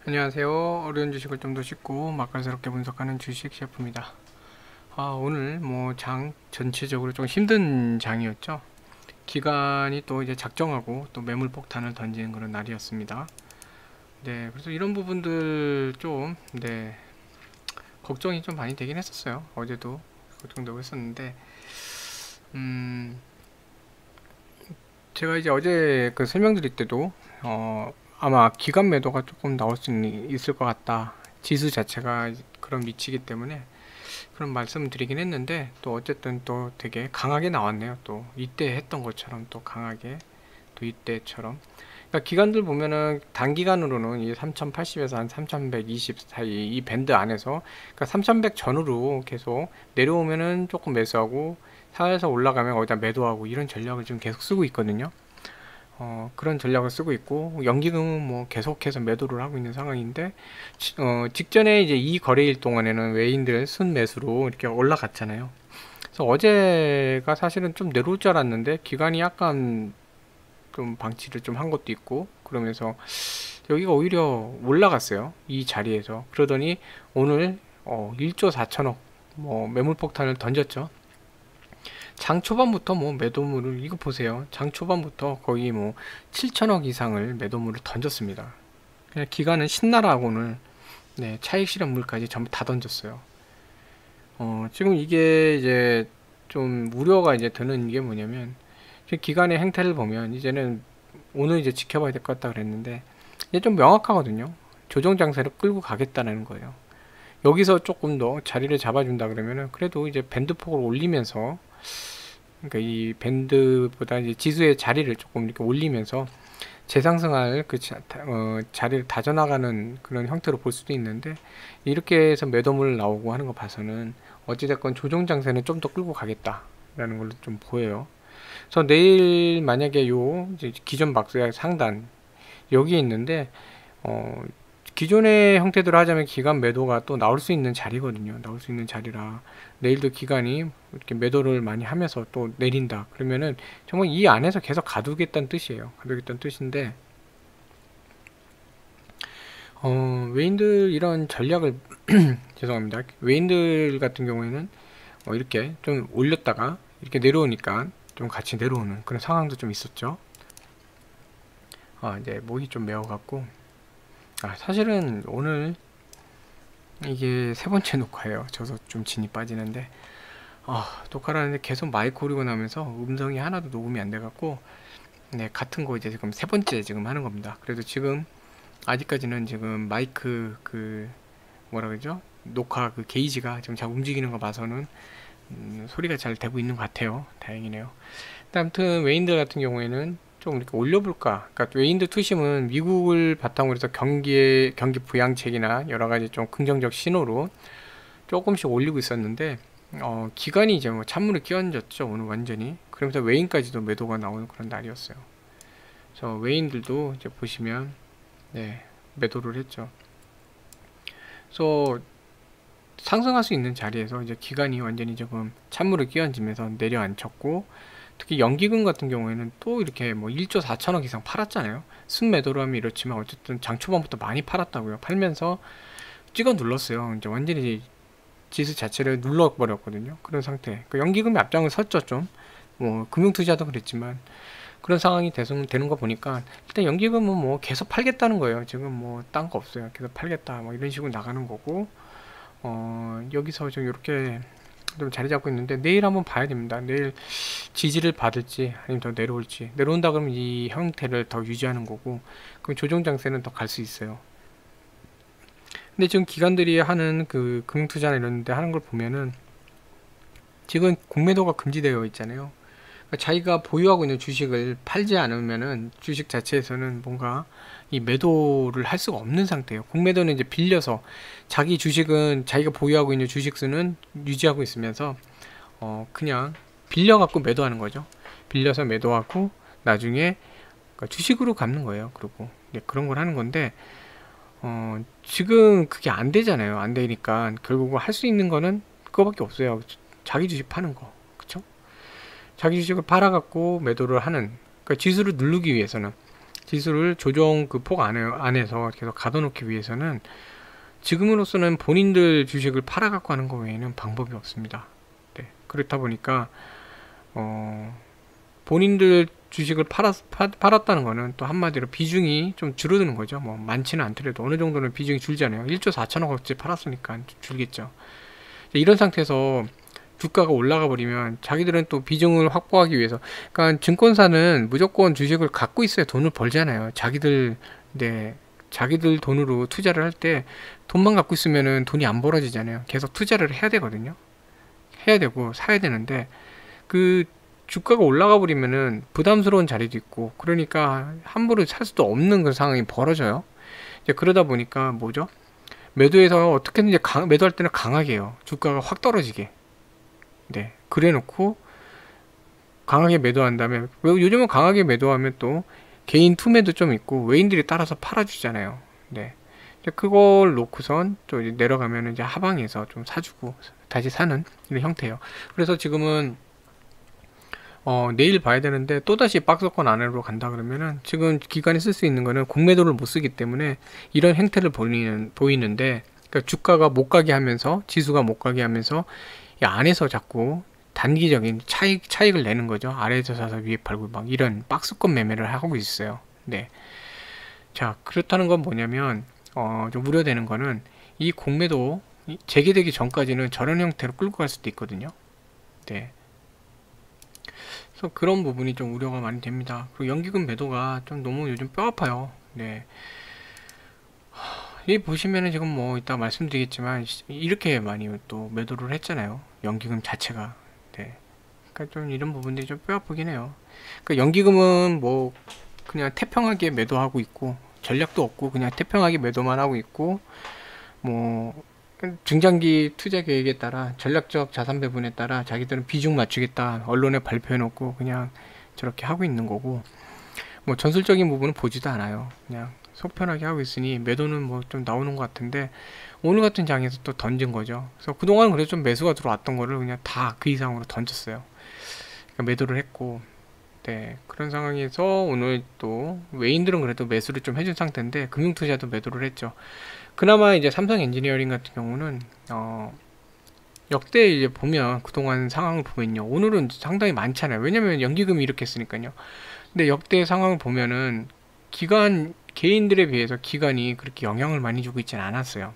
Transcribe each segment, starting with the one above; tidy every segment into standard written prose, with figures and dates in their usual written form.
안녕하세요. 어려운 주식을 좀 더 쉽고 맛깔스럽게 분석하는 주식 셰프입니다. 오늘 뭐 장 전체적으로 좀 힘든 장이었죠. 기관이 또 이제 작정하고 또 매물 폭탄을 던지는 그런 날이었습니다. 네, 그래서 이런 부분들 좀, 네, 걱정이 좀 많이 되긴 했었어요. 어제도 걱정되고 했었는데, 음, 제가 이제 어제 그 설명드릴 때도, 아마 기관 매도가 조금 나올 수 있을 것 같다. 지수 자체가 그런 위치이기 때문에 그런 말씀을 드리긴 했는데, 또 어쨌든 또 되게 강하게 나왔네요. 또 이때 했던 것처럼 또 강하게, 또 이때처럼. 그러니까 기간들 보면은 단기간으로는 이 3080에서 한 3120 사이 이 밴드 안에서, 그러니까 3100 전후로 계속 내려오면은 조금 매수하고 사에서 올라가면 거기다 매도하고 이런 전략을 지금 계속 쓰고 있거든요. 그런 전략을 쓰고 있고, 연기금은 뭐 계속해서 매도를 하고 있는 상황인데, 직전에 이제 이 거래일 동안에는 외인들 순매수로 이렇게 올라갔잖아요. 그래서 어제가 사실은 좀 내려올 줄 알았는데 기관이 약간 좀 방치를 좀 한 것도 있고, 그러면서 여기가 오히려 올라갔어요, 이 자리에서. 그러더니 오늘 1조 4천억 뭐 매물폭탄을 던졌죠. 장 초반부터 뭐 매도물을, 이거 보세요. 장 초반부터 거의 뭐 7천억 이상을 매도물을 던졌습니다. 그냥 기관은 신나라고 오늘, 네, 차익 실현물까지 전부 다 던졌어요. 지금 이게 이제 좀 우려가 이제 드는 게 뭐냐면, 기관의 행태를 보면 이제는 오늘 이제 지켜봐야 될 것 같다 그랬는데, 이제 좀 명확하거든요. 조정 장세를 끌고 가겠다는 거예요. 여기서 조금 더 자리를 잡아준다 그러면은 그래도 이제 밴드폭을 올리면서, 그러니까 이 밴드보다 이제 지수의 자리를 조금 이렇게 올리면서 재상승할 그 자리를 다져나가는 그런 형태로 볼 수도 있는데, 이렇게 해서 매도물 나오고 하는 거 봐서는 어찌됐건 조정 장세는 좀 더 끌고 가겠다라는 걸로 좀 보여요. 그래서 내일 만약에 요 이제 기존 박스의 상단 여기에 있는데, 어, 기존의 형태대로 하자면 기간 매도가 또 나올 수 있는 자리거든요. 나올 수 있는 자리라 내일도 기간이 이렇게 매도를 많이 하면서 또 내린다 그러면은 정말 이 안에서 계속 가두겠다는 뜻이에요. 가두겠다는 뜻인데, 외인들 이런 전략을 죄송합니다. 외인들 같은 경우에는 이렇게 좀 올렸다가 이렇게 내려오니까 좀 같이 내려오는 그런 상황도 좀 있었죠. 이제 목이 좀 메어갖고, 사실은 오늘 이게 세 번째 녹화예요. 저도 좀 진이 빠지는데, 녹화를 하는데 계속 마이크 오리고 나면서 음성이 하나도 녹음이 안 돼갖고, 네, 같은 거 이제 지금 세 번째 지금 하는 겁니다. 그래도 지금 아직까지는 지금 마이크 그 뭐라 그러죠? 녹화 그 게이지가 지금 잘 움직이는 거 봐서는 소리가 잘 되고 있는 것 같아요. 다행이네요. 아무튼 외인들 같은 경우에는 좀 이렇게 올려볼까. 그러니까 외인들 투심은 미국을 바탕으로 해서 경기 부양책이나 여러 가지 좀 긍정적 신호로 조금씩 올리고 있었는데, 기간이 이제 뭐 찬물을 끼얹었죠. 오늘 완전히. 그러면서 외인까지도 매도가 나오는 그런 날이었어요. 그래서 외인들도 이제 보시면, 네, 매도를 했죠. 그래서 상승할 수 있는 자리에서 이제 기간이 완전히 조금 찬물을 끼얹으면서 내려앉혔고, 특히 연기금 같은 경우에는 또 이렇게 뭐 1조 4천억 이상 팔았잖아요. 순매도로 하면 이렇지만 어쨌든 장 초반부터 많이 팔았다고요. 팔면서 찍어 눌렀어요. 이제 완전히 지수 자체를 눌러버렸거든요. 그런 상태. 그 연기금이 앞장을 섰죠, 좀. 뭐 금융투자도 그랬지만 그런 상황이 되는 거 보니까 일단 연기금은 뭐 계속 팔겠다는 거예요. 지금 뭐 딴 거 없어요. 계속 팔겠다. 뭐 이런 식으로 나가는 거고, 여기서 좀 이렇게 좀 자리 잡고 있는데, 내일 한번 봐야 됩니다. 내일 지지를 받을지 아니면 더 내려올지. 내려온다 그러면 이 형태를 더 유지하는 거고, 그럼 조정 장세는 더 갈 수 있어요. 근데 지금 기관들이 하는 그 금융투자나 이런 데 하는 걸 보면은 지금 공매도가 금지되어 있잖아요. 그러니까 자기가 보유하고 있는 주식을 팔지 않으면은 주식 자체에서는 뭔가 이 매도를 할 수가 없는 상태예요. 공매도는 이제 빌려서, 자기 주식은 자기가 보유하고 있는 주식 수는 유지하고 있으면서 그냥 빌려 갖고 매도하는 거죠. 빌려서 매도하고 나중에 그러니까 주식으로 갚는 거예요. 그리고 그런 걸 하는 건데, 지금 그게 안 되잖아요. 안 되니까 결국은 할 수 있는 거는 그거밖에 없어요. 자기 주식 파는 거. 그쵸? 자기 주식을 팔아갖고 매도를 하는, 그러니까 지수를 누르기 위해서는 지수를 조정 그 폭 안에서 계속 가둬놓기 위해서는 지금으로서는 본인들 주식을 팔아갖고 하는 거 외에는 방법이 없습니다. 네, 그렇다 보니까 본인들 주식을 팔았다는 거는 또 한마디로 비중이 좀 줄어드는 거죠. 뭐 많지는 않더라도 어느 정도는 비중이 줄잖아요. 1조 4천억어치 팔았으니까 줄겠죠. 이런 상태에서 주가가 올라가 버리면 자기들은 또 비중을 확보하기 위해서, 그러니까 증권사는 무조건 주식을 갖고 있어야 돈을 벌잖아요. 자기들 돈으로 투자를 할 때 돈만 갖고 있으면은 돈이 안 벌어지잖아요. 계속 투자를 해야 되거든요. 해야 되고 사야 되는데 그 주가가 올라가 버리면은 부담스러운 자리도 있고, 그러니까 함부로 살 수도 없는 그런 상황이 벌어져요. 이제 그러다 보니까 뭐죠? 매도해서 어떻게든 매도할 때는 강하게 해요. 주가가 확 떨어지게. 네, 그래 놓고 강하게 매도한 다음에, 요즘은 강하게 매도하면 또 개인 투매도 좀 있고 외인들이 따라서 팔아주잖아요. 네, 그걸 놓고선 또 이제 내려가면 이제 하방에서 좀 사주고 다시 사는 이런 형태예요. 그래서 지금은 내일 봐야 되는데 또다시 박스권 안으로 간다 그러면은 지금 기관이 쓸 수 있는 거는 공매도를 못 쓰기 때문에 이런 행태를 보이는데, 그러니까 주가가 못 가게 하면서, 지수가 못 가게 하면서 이 안에서 자꾸 단기적인 차익을 내는 거죠. 아래에서 사서 위에 팔고 막 이런 박스권 매매를 하고 있어요. 네. 자, 그렇다는 건 뭐냐면 좀 우려되는 거는 이 공매도 재개되기 전까지는 저런 형태로 끌고 갈 수도 있거든요. 네. 그래서 그런 부분이 좀 우려가 많이 됩니다. 그리고 연기금 매도가 좀 너무 요즘 뼈 아파요. 네. 이 보시면은 지금 뭐 이따 말씀드리겠지만 이렇게 많이 또 매도를 했잖아요. 연기금 자체가. 네. 그러니까 좀 이런 부분들이 좀 뼈 아프긴 해요. 그러니까 연기금은 뭐 그냥 태평하게 매도하고 있고 전략도 없고 그냥 태평하게 매도만 하고 있고, 뭐 중장기 투자 계획에 따라 전략적 자산 배분에 따라 자기들은 비중 맞추겠다 언론에 발표해 놓고 그냥 저렇게 하고 있는 거고, 뭐 전술적인 부분은 보지도 않아요. 그냥 속편하게 하고 있으니 매도는 뭐 좀 나오는 것 같은데 오늘 같은 장에서 또 던진 거죠. 그래서 그동안 그래도 좀 매수가 들어왔던 거를 그냥 다 그 이상으로 던졌어요. 그러니까 매도를 했고, 네, 그런 상황에서 오늘 또 외인들은 그래도 매수를 좀 해준 상태인데 금융투자도 매도를 했죠. 그나마 이제 삼성 엔지니어링 같은 경우는 역대 이제 보면 그동안 상황을 보면요, 오늘은 상당히 많잖아요. 왜냐면 연기금이 이렇게 했으니까요. 근데 역대 상황을 보면은 개인들에 비해서 기관이 그렇게 영향을 많이 주고 있지는 않았어요.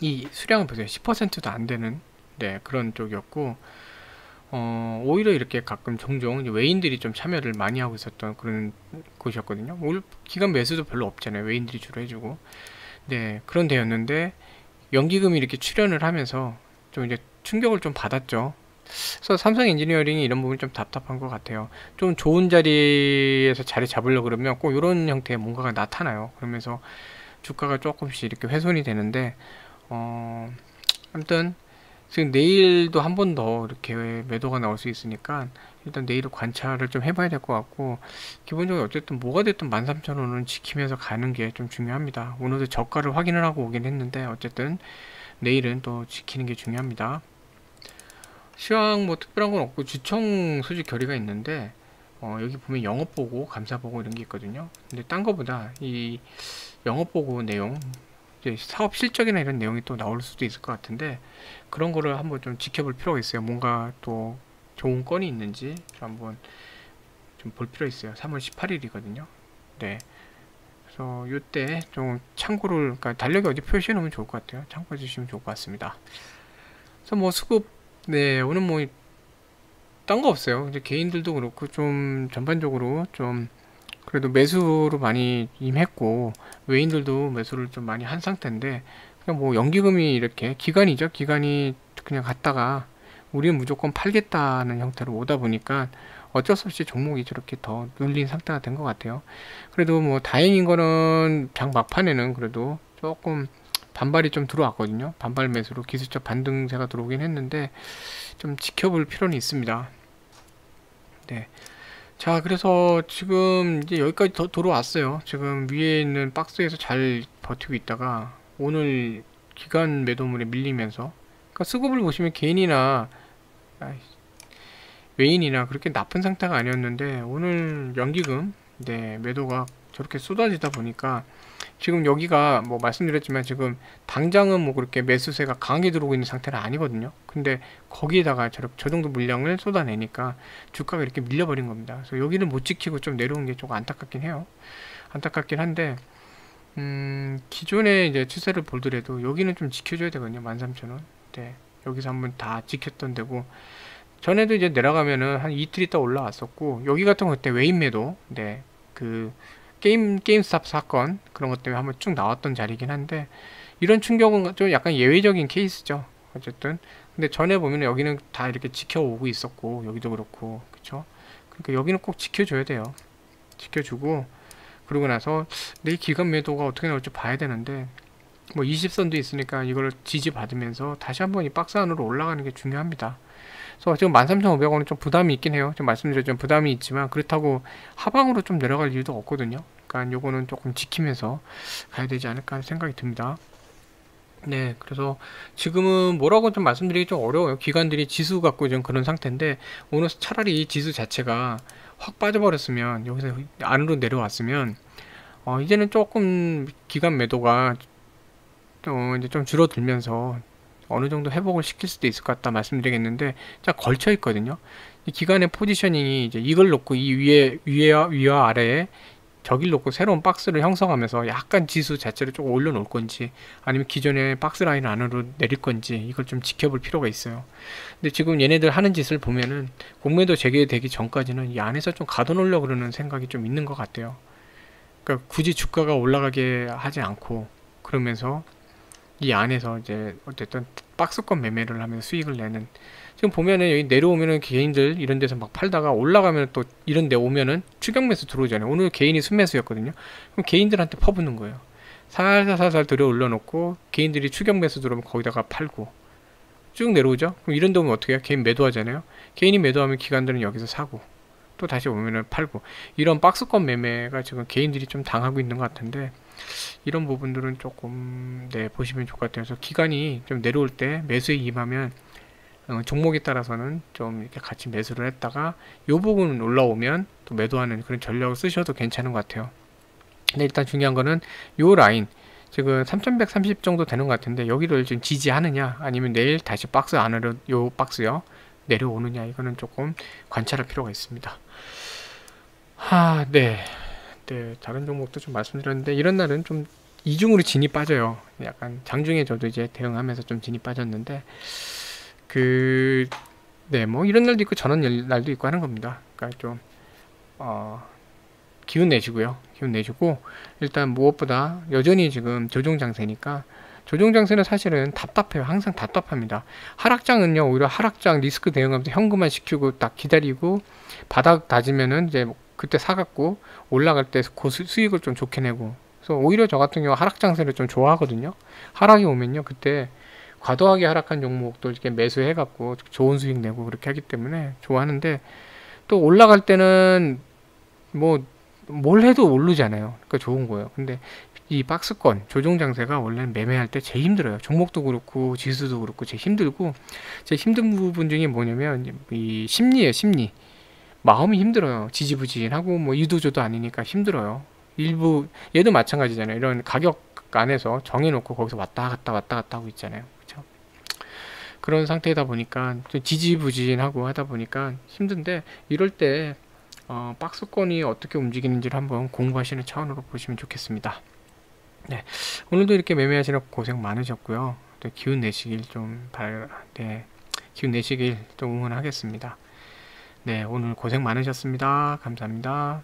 이 수량을 보세요. 10%도 안 되는, 네, 그런 쪽이었고, 오히려 이렇게 가끔 종종 이제 외인들이 좀 참여를 많이 하고 있었던 그런 곳이었거든요. 오늘 기관 매수도 별로 없잖아요. 외인들이 주로 해주고. 네, 그런 데였는데 연기금이 이렇게 출연을 하면서 좀 이제 충격을 좀 받았죠. 그래서 삼성 엔지니어링이 이런 부분이 좀 답답한 것 같아요. 좀 좋은 자리에서 자리 잡으려고 그러면 꼭 이런 형태의 뭔가가 나타나요. 그러면서 주가가 조금씩 이렇게 훼손이 되는데, 아무튼 지금 내일도 한 번 더 이렇게 매도가 나올 수 있으니까 일단 내일은 관찰을 좀 해봐야 될 것 같고, 기본적으로 어쨌든 뭐가 됐든 13,000원은 지키면서 가는 게 좀 중요합니다. 오늘도 저가를 확인을 하고 오긴 했는데 어쨌든 내일은 또 지키는 게 중요합니다. 시황 뭐 특별한 건 없고 주총 수직 결의가 있는데 여기 보면 영업보고 감사보고 이런 게 있거든요. 근데 딴 거보다 이 영업보고 내용, 이제 사업 실적이나 이런 내용이 또 나올 수도 있을 것 같은데 그런 거를 한번 좀 지켜볼 필요가 있어요. 뭔가 또 좋은 건이 있는지 한번 좀 볼 필요 있어요. 3월 18일이거든요. 네. 그래서 이때 좀 참고를, 그러니까 달력에 어디 표시해 놓으면 좋을 것 같아요. 참고해 주시면 좋을 것 같습니다. 그래서 뭐 수급, 네, 오늘 뭐 딴 거 없어요. 이제 개인들도 그렇고 좀 전반적으로 좀 그래도 매수로 많이 임했고 외인들도 매수를 좀 많이 한 상태인데, 그냥 뭐 연기금이 이렇게 기관이죠. 기관이 그냥 갔다가 우리는 무조건 팔겠다는 형태로 오다 보니까 어쩔 수 없이 종목이 저렇게 더 눌린 상태가 된 것 같아요. 그래도 뭐 다행인 거는 장 막판에는 그래도 조금 반발이 좀 들어왔거든요. 반발 매수로 기술적 반등세가 들어오긴 했는데 좀 지켜볼 필요는 있습니다. 네. 자, 그래서 지금 이제 여기까지 더 들어왔어요. 지금 위에 있는 박스에서 잘 버티고 있다가 오늘 기관 매도물에 밀리면서, 그러니까 수급을 보시면 개인이나 외인이나 그렇게 나쁜 상태가 아니었는데 오늘 연기금, 네, 매도가 저렇게 쏟아지다 보니까 지금 여기가 뭐 말씀드렸지만 지금 당장은 뭐 그렇게 매수세가 강하게 들어오고 있는 상태는 아니거든요. 근데 거기에다가 저 정도 물량을 쏟아내니까 주가가 이렇게 밀려버린 겁니다. 그래서 여기는 못 지키고 좀 내려온 게 조금 안타깝긴 해요. 안타깝긴 한데 기존에 이제 추세를 보더라도 여기는 좀 지켜줘야 되거든요. 13,000원. 네, 여기서 한번 다 지켰던 데고, 전에도 이제 내려가면은 한 이틀 있다 올라왔었고, 여기 같은 거 그때 외인 매도, 네, 그 게임스탑 사건 그런 것 때문에 한번 쭉 나왔던 자리긴 한데, 이런 충격은 좀 약간 예외적인 케이스죠. 어쨌든 근데 전에 보면 여기는 다 이렇게 지켜오고 있었고, 여기도 그렇고, 그쵸? 그러니까 여기는 꼭 지켜줘야 돼요. 지켜주고, 그러고 나서 내 기간 매도가 어떻게 나올지 봐야 되는데, 뭐 20선도 있으니까 이걸 지지받으면서 다시 한번 이 박스 안으로 올라가는 게 중요합니다. 그래서 지금 13,500원은 좀 부담이 있긴 해요. 좀 말씀드렸지만 부담이 있지만, 그렇다고 하방으로 좀 내려갈 이유도 없거든요. 그러니까 요거는 조금 지키면서 가야 되지 않을까 하는 생각이 듭니다. 네, 그래서 지금은 뭐라고 좀 말씀드리기 좀 어려워요. 기관들이 지수 갖고 좀 그런 상태인데, 오늘 차라리 이 지수 자체가 확 빠져버렸으면, 여기서 안으로 내려왔으면, 이제는 조금 기관 매도가 이제 좀 줄어들면서 어느 정도 회복을 시킬 수도 있을 것 같다 말씀드리겠는데, 자, 걸쳐 있거든요. 이 기관의 포지셔닝이 이제 이걸 놓고 이 위와 아래에 저길 놓고 새로운 박스를 형성하면서 약간 지수 자체를 조금 올려놓을 건지, 아니면 기존의 박스 라인 안으로 내릴 건지, 이걸 좀 지켜볼 필요가 있어요. 근데 지금 얘네들 하는 짓을 보면은 공매도 재개되기 전까지는 이 안에서 좀 가둬놓으려고 그러는 생각이 좀 있는 것 같아요. 그러니까 굳이 주가가 올라가게 하지 않고, 그러면서 이 안에서 이제 어쨌든 박스권 매매를 하면서 수익을 내는, 지금 보면은 여기 내려오면은 개인들 이런 데서 막 팔다가 올라가면 또 이런 데 오면은 추격 매수 들어오잖아요. 오늘 개인이 순매수였거든요. 그럼 개인들한테 퍼붓는 거예요. 살살살살 들어 올려놓고 개인들이 추격 매수 들어오면 거기다가 팔고 쭉 내려오죠. 그럼 이런 데 오면 어떻게 해요? 개인 매도하잖아요. 개인이 매도하면 기관들은 여기서 사고 또 다시 오면은 팔고, 이런 박스권 매매가 지금 개인들이 좀 당하고 있는 것 같은데, 이런 부분들은 조금 보시면 좋을 것 같아요. 그래서 기간이 좀 내려올 때 매수에 임하면 종목에 따라서는 좀 이렇게 같이 매수를 했다가 요 부분 올라오면 또 매도하는 그런 전략을 쓰셔도 괜찮은 것 같아요. 근데 일단 중요한 거는 요 라인 지금 3130 정도 되는 것 같은데, 여기를 지금 지지하느냐 아니면 내일 다시 박스 안으로 요 박스요 내려오느냐, 이거는 조금 관찰할 필요가 있습니다. 네. 다른 종목도 좀 말씀드렸는데, 이런 날은 좀 이중으로 진이 빠져요. 약간 장중에 저도 이제 대응하면서 좀 진이 빠졌는데, 뭐 이런 날도 있고 저런 날도 있고 하는 겁니다. 그러니까 좀 기운 내시고요. 기운 내시고, 일단 무엇보다 여전히 지금 조정 장세니까, 조정 장세는 사실은 답답해요. 항상 답답합니다. 하락장은요, 오히려 하락장 리스크 대응하면서 현금화 시키고 딱 기다리고 바닥 다지면은 이제 그때 사갖고 올라갈 때 그 수익을 좀 좋게 내고, 그래서 오히려 저 같은 경우 하락장세를 좀 좋아하거든요. 하락이 오면요, 그때 과도하게 하락한 종목도 이렇게 매수해갖고 좋은 수익 내고 그렇게 하기 때문에 좋아하는데, 또 올라갈 때는 뭐 뭘 해도 오르잖아요. 그러니까 좋은 거예요. 근데 이 박스권 조정 장세가 원래는 매매할 때 제일 힘들어요. 종목도 그렇고 지수도 그렇고 제일 힘들고, 제일 힘든 부분 중에 뭐냐면 이 심리예요. 심리. 마음이 힘들어요. 지지부진하고 뭐 이도저도 아니니까 힘들어요. 일부 얘도 마찬가지잖아요. 이런 가격 안에서 정해놓고 거기서 왔다 갔다 하고 있잖아요. 그렇죠? 그런 상태다 보니까 좀 지지부진하고 하다 보니까 힘든데, 이럴 때 박스권이 어떻게 움직이는지를 한번 공부하시는 차원으로 보시면 좋겠습니다. 네, 오늘도 이렇게 매매하시느라 고생 많으셨고요. 또 기운 내시길 기운 내시길 좀 응원하겠습니다. 네, 오늘 고생 많으셨습니다. 감사합니다.